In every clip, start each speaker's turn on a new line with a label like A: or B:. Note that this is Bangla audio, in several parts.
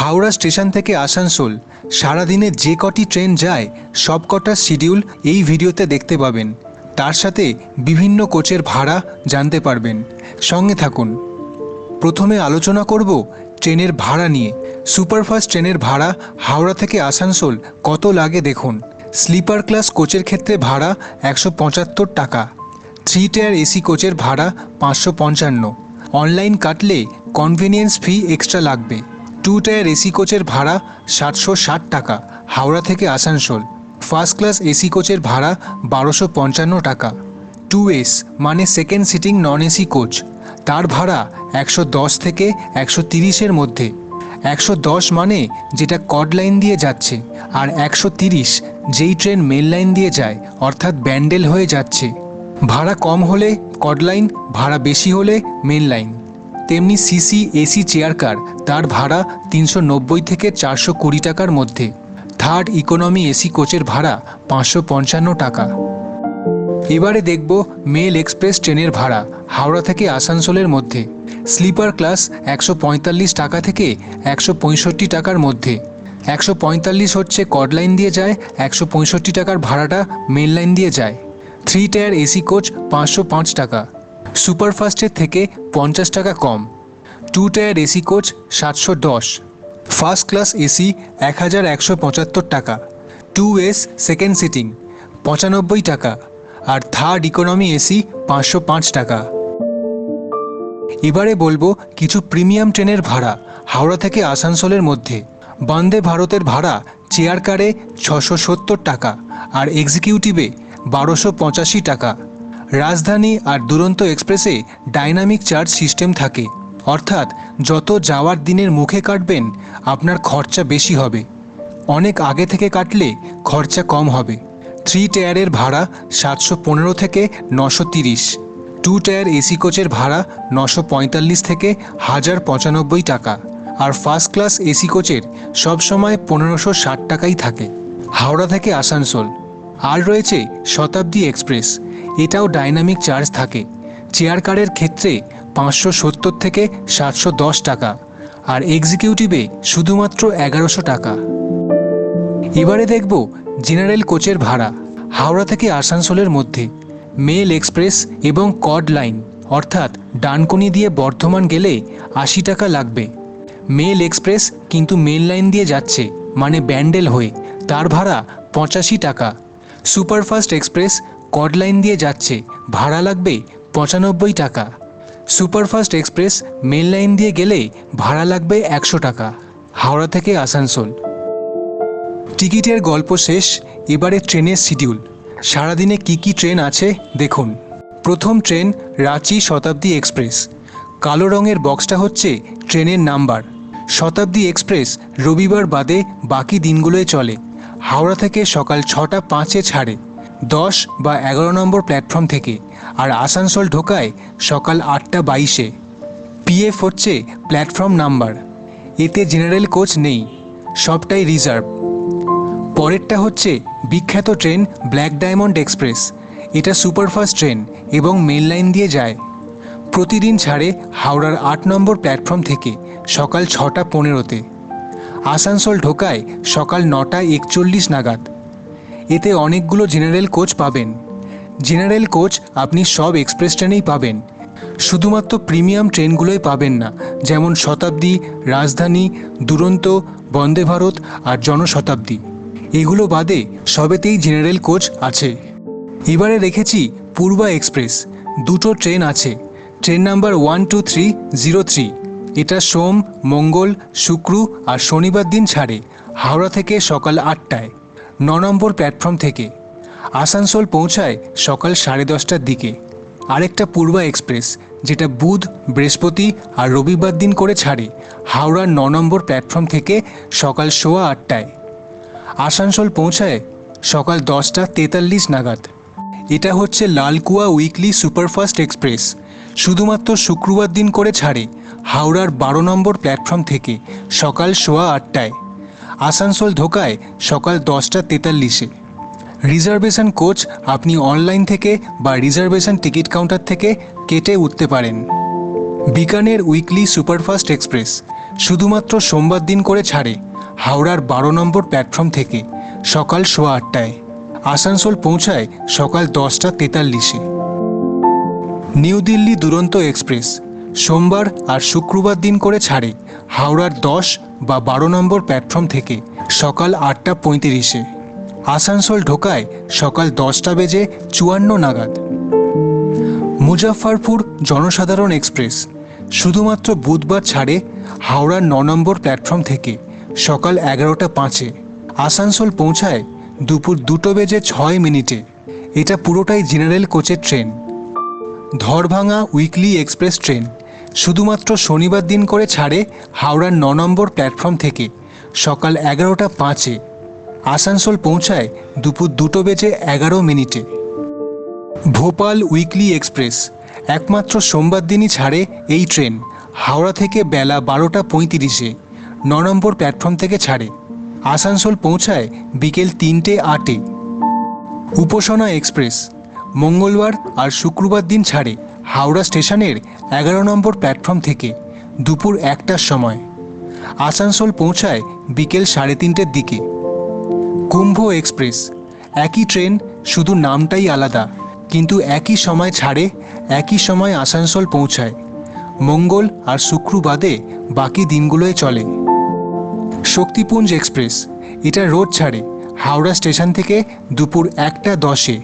A: হাওড়া স্টেশন থেকে আসানসোল সারাদিনে যে কটি ট্রেন যায় সব কটার শিডিউল এই ভিডিওতে দেখতে পাবেন। তার সাথে বিভিন্ন কোচের ভাড়া জানতে পারবেন। সঙ্গে থাকুন। প্রথমে আলোচনা করব ট্রেনের ভাড়া নিয়ে। সুপারফাস্ট ট্রেনের ভাড়া হাওড়া থেকে আসানসোল কত লাগে দেখুন। স্লিপার ক্লাস কোচের ক্ষেত্রে ভাড়া 175 টাকা। 3 টায়ার এসি কোচের ভাড়া 555। অনলাইন কাটলে কনভেনিয়েন্স ফি এক্সট্রা লাগবে। 2 টায়ার এসি কোচের ভাড়া 760 টাকা হাওড়া থেকে আসানসোল। ফার্স্ট ক্লাস এসি কোচের ভাড়া 1255 টাকা। 2S মানে second sitting non AC coach, তার ভাড়া 110 থেকে 130-এর মধ্যে। 110 মানে যেটা কড লাইন দিয়ে যাচ্ছে, আর 130 যেই ট্রেন মেল লাইন দিয়ে যায় অর্থাৎ ব্যান্ডেল হয়ে যাচ্ছে। ভাড়া কম হলে কড লাইন, ভাড়া বেশি হলে মেন লাইন। তেমনি সিসি এসি চেয়ার কার, তার ভাড়া 390 থেকে 420 টাকার মধ্যে। থার্ড ইকোনমি এসি কোচের ভাড়া 555 টাকা। এবারে দেখব মেল এক্সপ্রেস ট্রেনের ভাড়া হাওড়া থেকে আসানসোলের মধ্যে। স্লিপার ক্লাস 145 টাকা থেকে 165 টাকার মধ্যে। 145 হচ্ছে কড লাইন দিয়ে যায়, 165 টাকার ভাড়াটা মেন লাইন দিয়ে যায়। 3 টায়ার এসি কোচ 505 টাকা, সুপারফাস্টের থেকে 50 টাকা কম। 2 tyre AC coach 710। First class AC 1175 টাকা। 2S সেকেন্ড সিটিং 95 টাকা, আর থার্ড ইকোনমি এসি 505 টাকা। এবারে বলবো কিছু প্রিমিয়াম ট্রেনের ভাড়া হাওড়া থেকে আসানসোলের মধ্যে। বন্দে ভারতের ভাড়া চেয়ার কারে 670 টাকা আর এক্সিকিউটিভে 1285 টাকা। রাজধানী আর দুরন্ত এক্সপ্রেসে ডাইনামিক চার্জ সিস্টেম থাকে, অর্থাৎ যত যাওয়ার দিনের মুখে কাটবেন আপনার খরচা বেশি হবে। অনেক আগে থেকে কাটলে খরচা কম হবে। 3 টায়ারের ভাড়া 715 থেকে 930। 2 টায়ার এসি কোচের ভাড়া 945 থেকে 1095 টাকা, আর ফার্স্ট ক্লাস এসি কোচের সবসময় 1560 টাকাই থাকে হাওড়া থেকে আসানসোল। আর রয়েছে শতাব্দী এক্সপ্রেস, এটাও ডাইনামিক চার্জ থাকে। চেয়ার কারের ক্ষেত্রে 570 থেকে 710 টাকা, আর এক্সিকিউটিভে শুধুমাত্র 1100 টাকা। এবারে দেখব জেনারেল কোচের ভাড়া হাওড়া থেকে আসানসোলের মধ্যে। মেল এক্সপ্রেস এবং কড লাইন অর্থাৎ ডানকুনি দিয়ে বর্ধমান গেলে 80 টাকা লাগবে। মেল এক্সপ্রেস কিন্তু মেন লাইন দিয়ে যাচ্ছে মানে ব্যান্ডেল হয়ে, তার ভাড়া 85 টাকা। সুপারফাস্ট এক্সপ্রেস কড লাইন দিয়ে যাচ্ছে, ভাড়া লাগবে 95 টাকা। সুপারফাস্ট এক্সপ্রেস মেন লাইন দিয়ে গেলে ভাড়া লাগবে 100 টাকা হাওড়া থেকে আসানসোল। টিকিটের গল্প শেষ, এবারে ট্রেনের শিডিউল। সারাদিনে কি কি ট্রেন আছে দেখুন। প্রথম ট্রেন রাঁচি শতাব্দী এক্সপ্রেস। কালো রঙের বক্সটা হচ্ছে ট্রেনের নাম্বার। শতাব্দী এক্সপ্রেস রবিবার বাদে বাকি দিনগুলোয় চলে। হাওড়া থেকে সকাল 6টা 5-এ ছাড়ে 10 বা 11 নম্বর প্ল্যাটফর্ম থেকে, আর আসানসোল ঢোকায় সকাল 8টা 22-এ। PF হচ্ছে প্ল্যাটফর্ম নাম্বার। এতে জেনারেল কোচ নেই, সবটাই রিজার্ভ। পরেরটা হচ্ছে বিখ্যাত ট্রেন ব্ল্যাক ডায়মন্ড এক্সপ্রেস। এটা সুপারফাস্ট ট্রেন এবং মেন লাইন দিয়ে যায়। প্রতিদিন ছাড়ে হাওড়ার 8 নম্বর প্ল্যাটফর্ম থেকে সকাল 6টা 15-তে। আসানসোল ঢোকায় সকাল 9টা 41 নাগাদ। এতে অনেকগুলো জেনারেল কোচ পাবেন। জেনারেল কোচ আপনি সব এক্সপ্রেস ট্রেনেই পাবেন, শুধুমাত্র প্রিমিয়াম ট্রেনগুলোই পাবেন না, যেমন শতাব্দী, রাজধানী, দুরন্ত, বন্দে ভারত আর জনশতাব্দী। এগুলো বাদে সবেতেই জেনারেল কোচ আছে। এবারে রেখেছি পূর্বা এক্সপ্রেস। দুটো ট্রেন আছে। Train number 12303। এটা সোম, মঙ্গল, শুক্র আর শনিবার দিন ছাড়ে হাওড়া থেকে সকাল 8টায় 9 নম্বর প্ল্যাটফর্ম থেকে। আসানসোল পৌঁছায় সকাল 10:30টার দিকে। আরেকটা পূর্বা এক্সপ্রেস, যেটা বুধ, বৃহস্পতি আর রবিবার দিন করে ছাড়ে হাওড়ার 9 নম্বর প্ল্যাটফর্ম থেকে সকাল 8:15টায়। আসানসোল পৌঁছায় সকাল 10টা 43 নাগাদ। এটা হচ্ছে লালকুয়া উইকলি সুপারফাস্ট এক্সপ্রেস, শুধুমাত্র শুক্রবার দিন করে ছাড়ে হাওড়ার 12 নম্বর প্ল্যাটফর্ম থেকে সকাল 8:15টায়। আসানসোল ঢোকায় সকাল 10টা 43-এ। রিজার্ভেশন কোচ আপনি অনলাইন থেকে বা রিজার্ভেশন টিকিট কাউন্টার থেকে কেটে উঠতে পারেন। বিকানের উইকলি সুপারফাস্ট এক্সপ্রেস শুধুমাত্র সোমবার দিন করে ছাড়ে হাওড়ার 12 নম্বর প্ল্যাটফর্ম থেকে সকাল 8:15টায়। আসানসোল পৌঁছায় সকাল 10:43-এ। নিউ দিল্লি দুরন্ত এক্সপ্রেস সোমবার আর শুক্রবার দিন করে ছাড়ে হাওড়ার 10 বা 12 নম্বর প্ল্যাটফর্ম থেকে সকাল 8:35-এ। আসানসোল ঢোকায় সকাল 10:54 নাগাদ। মুজাফফরপুর জনসাধারণ এক্সপ্রেস শুধুমাত্র বুধবার ছাড়ে হাওড়ার 9 নম্বর প্ল্যাটফর্ম থেকে সকাল 11:05-এ। আসানসোল পৌঁছায় দুপুর 2:06। এটা পুরোটাই জেনারেল কোচের ট্রেন। ধরভাঙা উইকলি এক্সপ্রেস ট্রেন শুধুমাত্র শনিবার দিন করে ছাড়ে হাওড়ার 9 নম্বর প্ল্যাটফর্ম থেকে সকাল 11:05-এ। আসানসোল পৌঁছায় দুপুর 2:11। ভোপাল উইকলি এক্সপ্রেস একমাত্র সোমবার দিনই ছাড়ে এই ট্রেন হাওড়া থেকে বেলা 12:35-এ 9 নম্বর প্ল্যাটফর্ম থেকে ছাড়ে। আসানসোল পৌঁছায় বিকেল 3:08-এ। উপাসনা এক্সপ্রেস মঙ্গলবার আর শুক্রবার দিন ছাড়ে হাওড়া স্টেশনের 11 নম্বর প্ল্যাটফর্ম থেকে দুপুর 1টার সময়। আসানসোল পৌঁছায় বিকেল 3:30-এর দিকে। কুম্ভ এক্সপ্রেস একই ট্রেন, শুধু নামটাই আলাদা, কিন্তু একই সময় ছাড়ে, একই সময় আসানসোল পৌঁছায়। মঙ্গল আর শুক্র বাদে বাকি দিনগুলোয় চলে। শক্তিপুঞ্জ এক্সপ্রেস এটা রোজ ছাড়ে হাওড়া স্টেশন থেকে দুপুর 1:10-এ।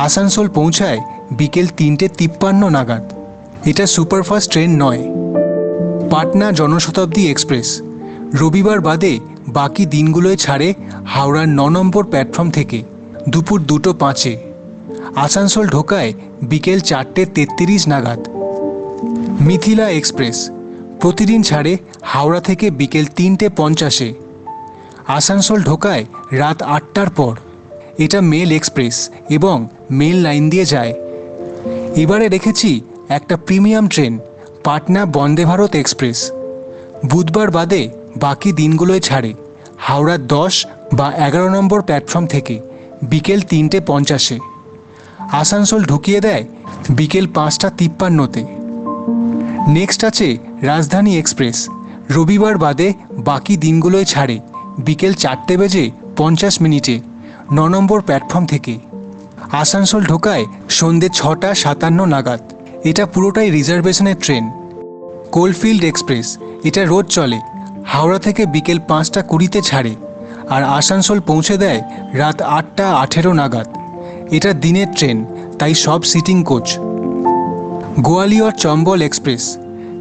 A: আসানসোল পৌঁছায় বিকেল 3:53 নাগাদ। এটা সুপারফাস্ট ট্রেন নয়। পাটনা জনশতাব্দী এক্সপ্রেস রবিবার বাদে বাকি দিনগুলোয় ছাড়ে হাওড়ার 9 নম্বর প্ল্যাটফর্ম থেকে দুপুর 2:05-এ। আসানসোল ঢোকায় বিকেল 4:33 নাগাদ। মিথিলা এক্সপ্রেস প্রতিদিন ছাড়ে হাওড়া থেকে বিকেল 3:50-এ। আসানসোল ঢোকায় রাত 8টার পর। এটা মেল এক্সপ্রেস এবং মেল লাইন দিয়ে যায়। এবারে রেখেছি একটা premium train, Patna Vande Bharat express. বুধবার বাদে বাকি দিনগুলোয় ছাড়ে হাওড়ার 10 বা 11 নম্বর প্ল্যাটফর্ম থেকে বিকেল 3:50-এ। আসানসোল ঢুকিয়ে দেয় বিকেল 5:53-তে। নেক্সট আছে রাজধানী এক্সপ্রেস। রবিবার বাদে বাকি দিনগুলোয় ছাড়ে বিকেল 4:50 9 নম্বর প্ল্যাটফর্ম থেকে। আসানসোল ঢোকায় সন্ধ্যে 6:57 নাগাদ। এটা পুরোটাই রিজার্ভেশনের ট্রেন। কোলফিল্ড এক্সপ্রেস এটা রোজ চলে, হাওড়া থেকে বিকেল 5:20-তে ছাড়ে আর আসানসোল পৌঁছে দেয় রাত 8:18 নাগাদ। এটা দিনের ট্রেন, তাই সব sitting coach. Gwalior Chambal express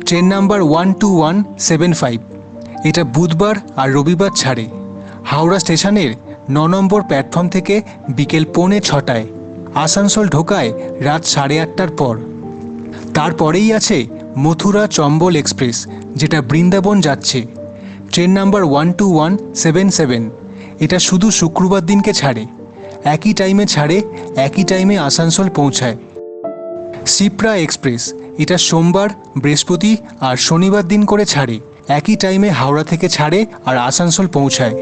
A: ট্রেন নাম্বার 12175 এটা বুধবার আর রবিবার ছাড়ে হাওড়া স্টেশনের 9 নম্বর প্ল্যাটফর্ম থেকে বিকেল 5:45-টায়। আসানসোল ঢোকায় রাত 8:30টার পর। তারপরেই আছে মথুরা চম্বল এক্সপ্রেস, যেটা বৃন্দাবন যাচ্ছে। ট্রেন নাম্বার 12177 এটা শুধু শুক্রবার দিনকে ছাড়ে, একই টাইমে ছাড়ে, একই টাইমে আসানসোল পৌঁছায়। সিপ্রা এক্সপ্রেস এটা সোমবার, বৃহস্পতি আর শনিবার দিন করে ছাড়ে, একই টাইমে হাওড়া থেকে ছাড়ে আর আসানসোল পৌঁছায়।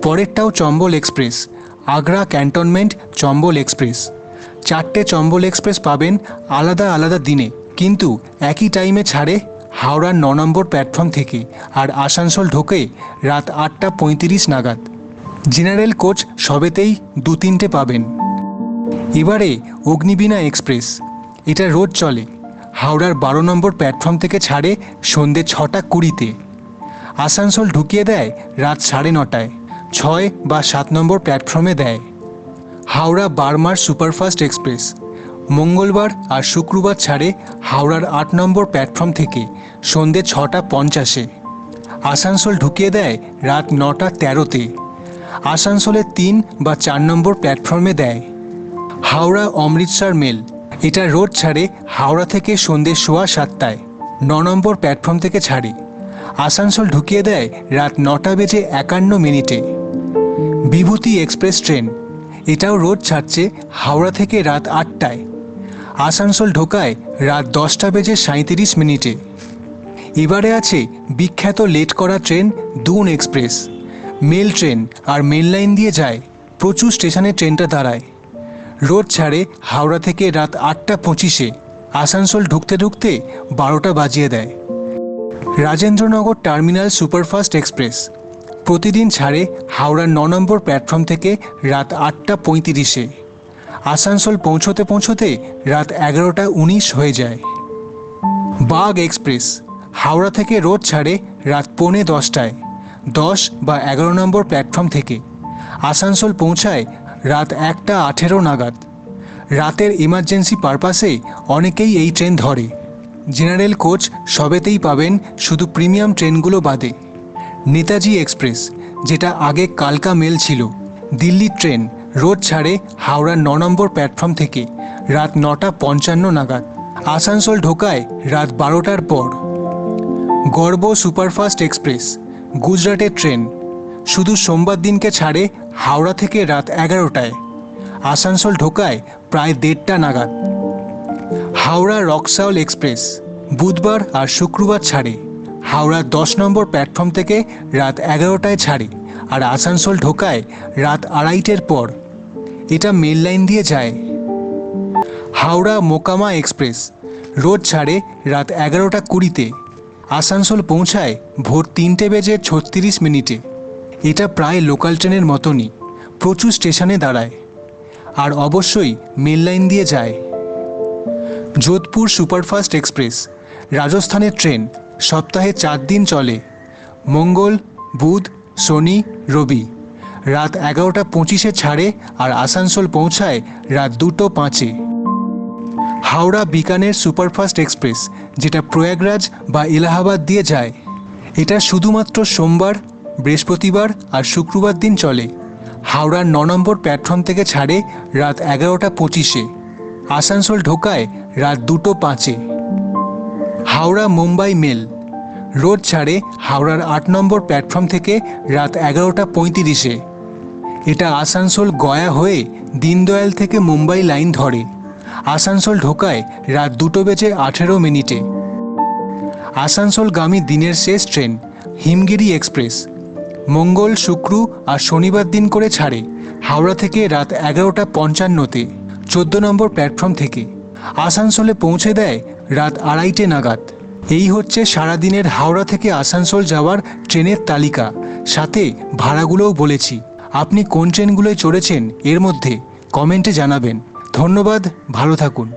A: পরেরটাও Chambal Express, Agra Cantonment Chambal Express. 4টে চম্বল এক্সপ্রেস পাবেন আলাদা আলাদা দিনে, কিন্তু একই টাইমে ছাড়ে হাওড়ার 9 নম্বর প্ল্যাটফর্ম থেকে আর আসানসোল ঢোকে রাত 8:35 নাগাদ। জেনারেল কোচ সবেতেই 2-3টে পাবেন। এবারে অগ্নিবীণা এক্সপ্রেস এটা রোজ চলে, হাওড়ার 12 নম্বর প্ল্যাটফর্ম থেকে ছাড়ে সন্ধ্যে 6:20-তে। আসানসোল ঢুকিয়ে দেয় রাত 9:30টায়, 6 বা 7 নম্বর প্ল্যাটফর্মে দেয়। হাওড়া বারমার সুপারফাস্ট এক্সপ্রেস মঙ্গলবার আর শুক্রবার ছাড়ে হাওড়ার 8 নম্বর প্ল্যাটফর্ম থেকে সন্ধ্যে 6:50-এ। আসানসোল ঢুকিয়ে দেয় রাত 9:13-তে। আসানসোলের 3 বা 4 নম্বর প্ল্যাটফর্মে দেয়। হাওড়া অমৃতসর মেল এটা রোজ ছাড়ে হাওড়া থেকে সন্ধ্যে 7:15-টায়, 9 নম্বর প্ল্যাটফর্ম থেকে ছাড়ে। আসানসোল ঢুকিয়ে দেয় রাত 9:51। বিভূতি এক্সপ্রেস ট্রেন এটাও রোজ ছাড়ছে হাওড়া থেকে রাত 8টায়। আসানসোল ঢোকায় রাত 10:37। এবারে আছে বিখ্যাত লেট করা ট্রেন দুন এক্সপ্রেস। মেল ট্রেন আর মেল লাইন দিয়ে যায়, প্রচুর স্টেশনে ট্রেনটা দাঁড়ায়। রোজ ছাড়ে হাওড়া থেকে রাত 8:25। আসানসোল ঢুকতে ঢুকতে 12টা বাজিয়ে দেয়। রাজেন্দ্রনগর টার্মিনাল সুপারফাস্ট এক্সপ্রেস প্রতিদিন ছাড়ে হাওড়ার 9 নম্বর প্ল্যাটফর্ম থেকে রাত 8:35-এ। আসানসোল পৌঁছতে পৌঁছতে রাত 11:19 হয়ে যায়। বাগ এক্সপ্রেস হাওড়া থেকে রোজ ছাড়ে রাত 9:45-টায় 10 বা 11 নম্বর প্ল্যাটফর্ম থেকে। আসানসোল পৌঁছায় রাত 1:18 নাগাদ। রাতের ইমার্জেন্সি পারপাসে অনেকেই এই ট্রেন ধরে। জেনারেল কোচ সবেতেই পাবেন, শুধু প্রিমিয়াম ট্রেনগুলো বাদে। নেতাজি এক্সপ্রেস, যেটা আগে কালকা মেল ছিল, দিল্লি ট্রেন রোজ ছাড়ে হাওড়ার 9 নম্বর প্ল্যাটফর্ম থেকে রাত 9:55 নাগাদ। আসানসোল ঢোকায় রাত 12টার পর। গর্ব সুপারফাস্ট এক্সপ্রেস গুজরাটের ট্রেন, শুধু সোমবার দিনকে ছাড়ে হাওড়া থেকে রাত 11টায়। আসানসোল ঢোকায় প্রায় 1:30টা নাগাদ। হাওড়া রক্সাউল এক্সপ্রেস বুধবার আর শুক্রবার ছাড়ে। হাওড়ার 10 নম্বর প্ল্যাটফর্ম থেকে রাত 11টায় ছাড়ে আর আসানসোল ঢোকায় রাত 2:30-এর পর। এটা মেল লাইন দিয়ে যায়। হাওড়া মোকামা এক্সপ্রেস রোজ ছাড়ে রাত 11:20-তে। আসানসোল পৌঁছায় ভোর 3:36 এটা প্রায় লোকাল ট্রেনের মতনই, প্রচুর স্টেশনে দাঁড়ায় আর অবশ্যই মেল লাইন দিয়ে যায়। যোধপুর সুপারফাস্ট এক্সপ্রেস রাজস্থানের ট্রেন, সপ্তাহে 4 দিন চলে, মঙ্গল, বুধ, শনি, রবি। রাত 11:25-এ ছাড়ে আর আসানসোল পৌঁছায় রাত 2:05-এ। হাওড়া বিকানের সুপারফাস্ট এক্সপ্রেস, যেটা প্রয়াগরাজ বা এলাহাবাদ দিয়ে যায়, এটা শুধুমাত্র সোমবার, বৃহস্পতিবার আর শুক্রবার দিন চলে। হাওড়ার 9 নম্বর প্ল্যাটফর্ম থেকে ছাড়ে রাত 11:25-এ। আসানসোল ঢোকায় রাত 2:05-এ। হাওড়া মুম্বাই মেল রোজ ছাড়ে হাওড়ার 8 নম্বর প্ল্যাটফর্ম থেকে রাত 11:35-এ। এটা আসানসোল গয়া হয়ে দীনদয়াল থেকে মুম্বাই লাইন ধরে। আসানসোল ঢোকায় রাত 2:18। আসানসোলগামী দিনের শেষ ট্রেন হিমগিরি এক্সপ্রেস মঙ্গল, শুক্র আর শনিবার দিন করে ছাড়ে হাওড়া থেকে রাত 11:55-তে 14 নম্বর প্ল্যাটফর্ম থেকে। আসানসোলে পৌঁছে দেয় রাত 2:30 নাগাদ। এই হচ্ছে সারাদিনের হাওড়া থেকে আসানসোল যাওয়ার ট্রেনের তালিকা, সাথে ভাড়াগুলোও বলেছি। আপনি কোন ট্রেনগুলোয় চড়েছেন এর মধ্যে কমেন্টে জানাবেন। ধন্যবাদ, ভালো থাকুন।